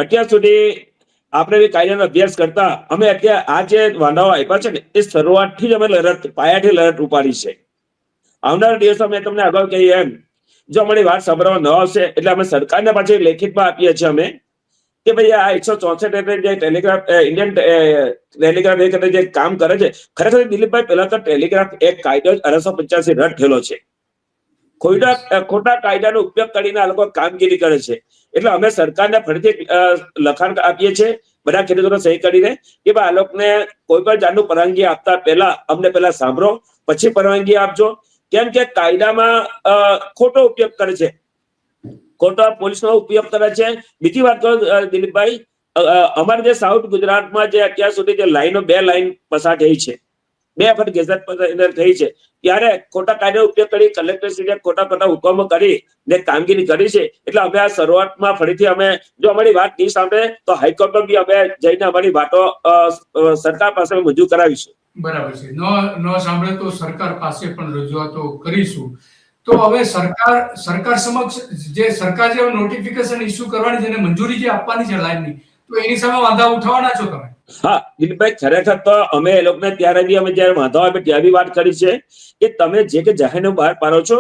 અત્યાર સુધી આપણે કાયદાનો અભ્યાસ કરતા અમે અત્યારે આ જે વાંધાઓ આપ્યા છે ને એ શરૂઆતથી જ અમે પાયાથી લડત ઉપાડી છે. આવનારા દિવસો મેં તમને અગાઉ કહી એમ જો અમારી વાત સાંભળવા ન આવશે એટલે અમે સરકારને પાછી લેખિતમાં આપીએ છીએ અમે કે ભાઈ આ 164 જે ટેલિગ્રાફ ઇન્ડિયન ટેલિગ્રાફ જે કામ કરે છે, ખરેખર દિલીપભાઈ પહેલા તો ટેલિગ્રાફ એક કાયદો 1885 રદ થયેલો છે. ખોટા કાયદાનો ઉપયોગ કરીને આ લોકો કામગીરી કરે છે. એટલે અમે સરકારને ફરીથી લખાણ આપીએ છીએ બધા ખેડૂતોને સહી કરીને કે ભાઈ આ લોકોને કોઈ પણ જાતનું પરવાનગી આપતા પહેલા અમને પહેલા સાંભળો, પછી પરવાનગી આપજો. કેમ કે કાયદામાં ખોટો ઉપયોગ કરે છે, ખોટા પોલીસનો ઉપયોગ કરે છે. બીજી વાત કહું દિલીપભાઈ, અમારે જે સાઉથ ગુજરાતમાં જે અત્યાર સુધી જે લાઈનો 2 લાઈન પસાર થઈ છે, 2 વખત ગેઝેટ પસાર થઈ છે, ત્યારે ખોટા કાયદાનો ઉપયોગ કરી કલેક્ટરશ્રીએ ખોટા હુકમો કરી ને કામગીરી કરી છે. એટલે અમે આ શરૂઆતમાં ફરીથી અમે જો અમારી વાત નહીં સાંભળે તો હાઈકોર્ટમાં બી અમે જઈને અમારી વાતો સરકાર પાસે મંજૂર કરાવીશું. બરાબર છે. ન સાંભળે તો સરકાર પાસે પણ રજૂઆતો કરીશું. તો હવે સરકાર સમક્ષ જે સરકાર જે નોટિફિકેશન ઇસ્યુ કરવાની છે અને મંજૂરી જે આપવાની છે લાઈનની, તો એની સામે વાંધા ઉઠાવવાના છો તમે? હા દિલીપભાઈ, ખરેખર તો અમે એ લોકોને ત્યારે બી અમે જયારે વાંધો આવે ત્યારે બી વાત કરી છે કે તમે જે કે જાહેરનામું બહાર પાડો છો